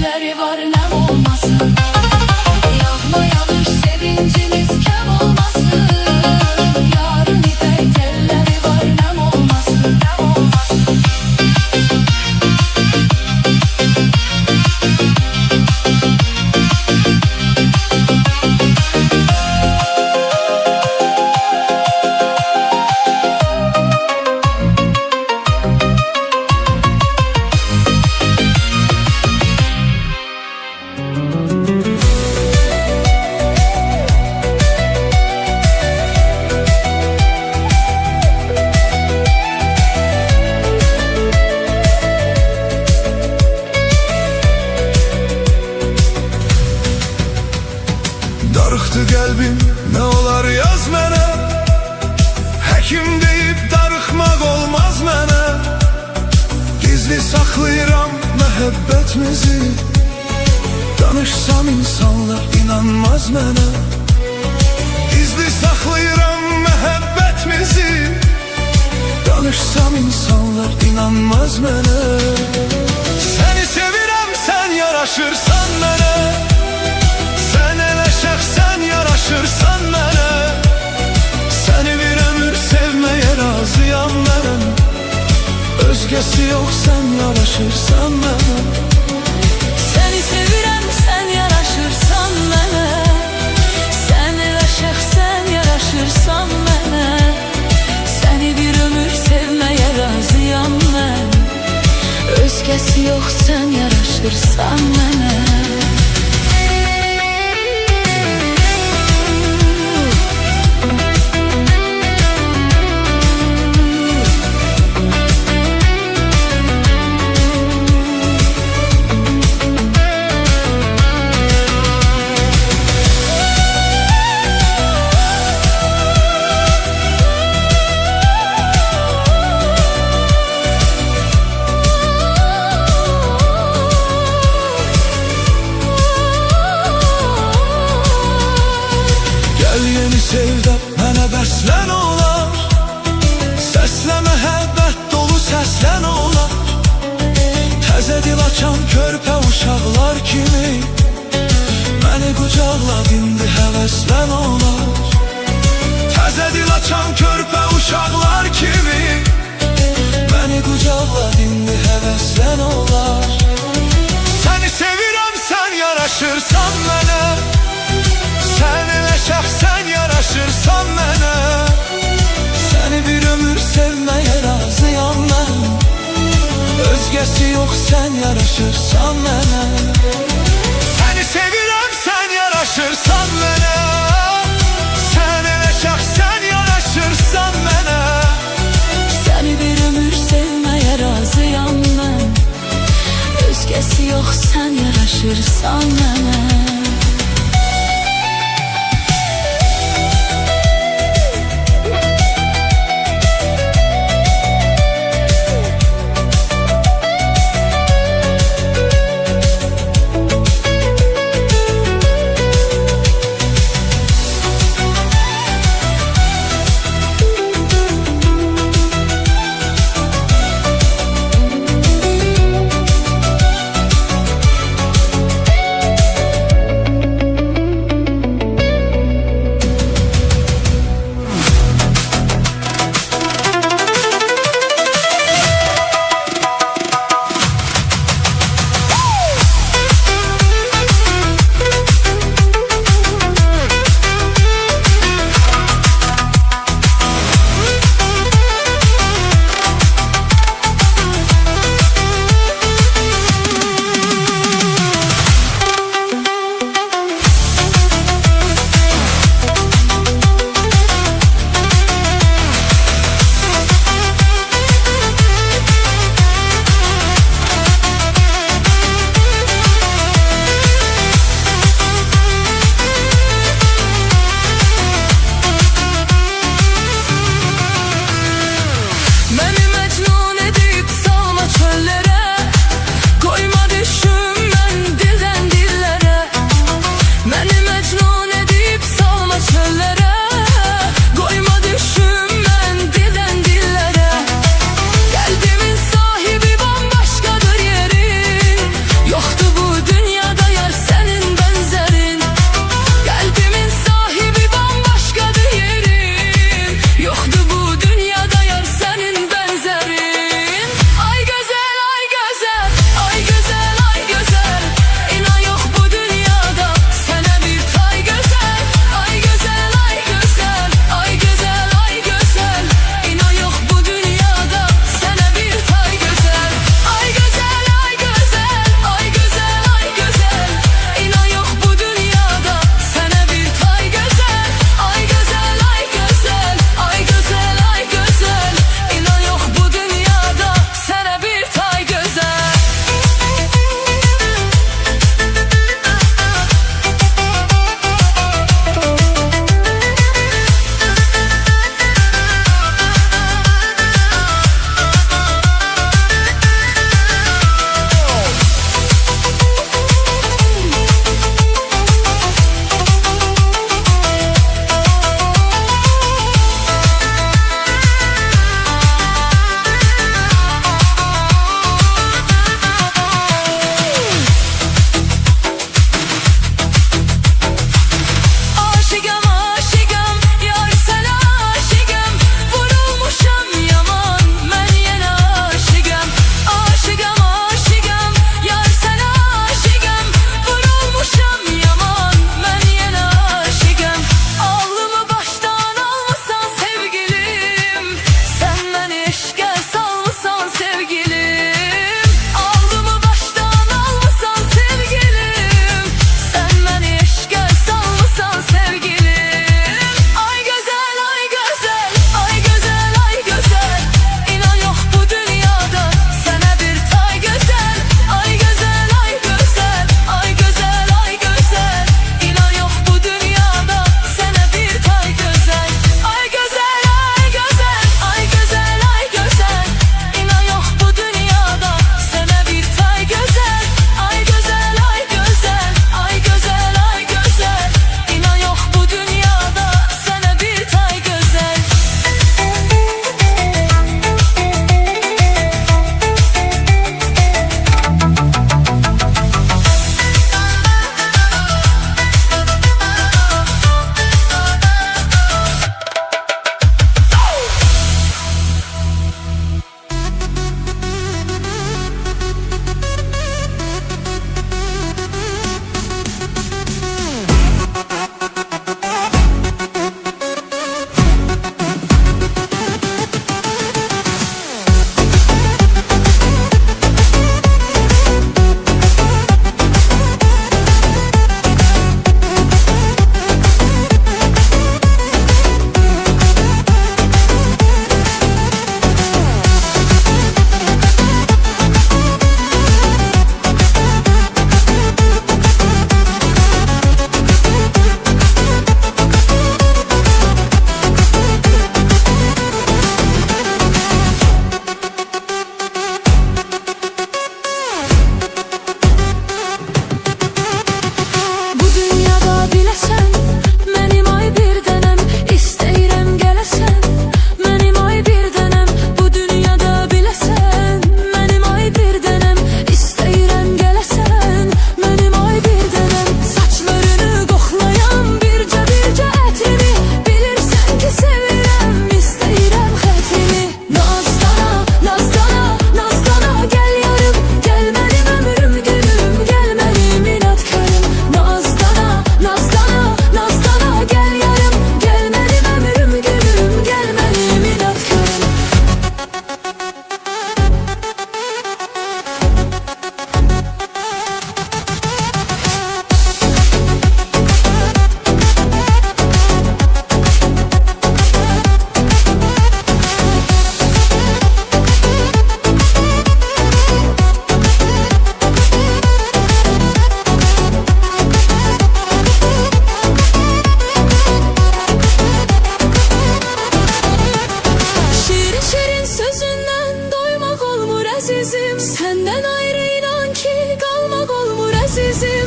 telleri var nem olmasın. Yanmayanır sevinciniz kem olmasın. Yarın ipek telleri var nem olmasın. Darıxdı qəlbim, nə olar yaz mənə. Həkim deyib darıxmaq olmaz mənə. Gizli saxlayıram məhəbbətimizi. Danışsam insanlar inanmaz mənə. Gizli saxlayıram məhəbbətimizi. Danışsam insanlar inanmaz mənə. Səni sevirəm, sən yaraşırsan mənə. Sen yaraşırsan mənə. Səni bir ömür sevməyə razıyam mən. Özgəsi yox, sən yaraşırsan mənə. Səni sevirəm, sən yaraşırsan mənə. Sən eləşək, sən yaraşırsan mənə. Səni bir ömür sevməyə razıyam mən. Özgəsi yox, sən yaraşırsan mənə. Sevda mənə bəslən olar. Səslə məhəbbət dolu səslən olar. Təzə dil açan körpə uşaqlar kimi. Məni qucaqlad indi həvəslən olar. Təzə dil açan körpə uşaqlar kimi. Məni qucaqlad indi həvəslən olar. Səni sevirəm, sən yaraşırsan mənə. Sən eləşək, sən yaraşırsan mənə. Səni bir ömür sevməyə razıyam mən. Özgəsi yox, sən yaraşırsan mənə. Səni sevirəm, sən yaraşırsan mənə. Sən eləşək, sən yaraşırsan mənə. Səni bir ömür sevməyə razıyam mən. Özgəsi yox, sən yaraşırsan mənə. sizi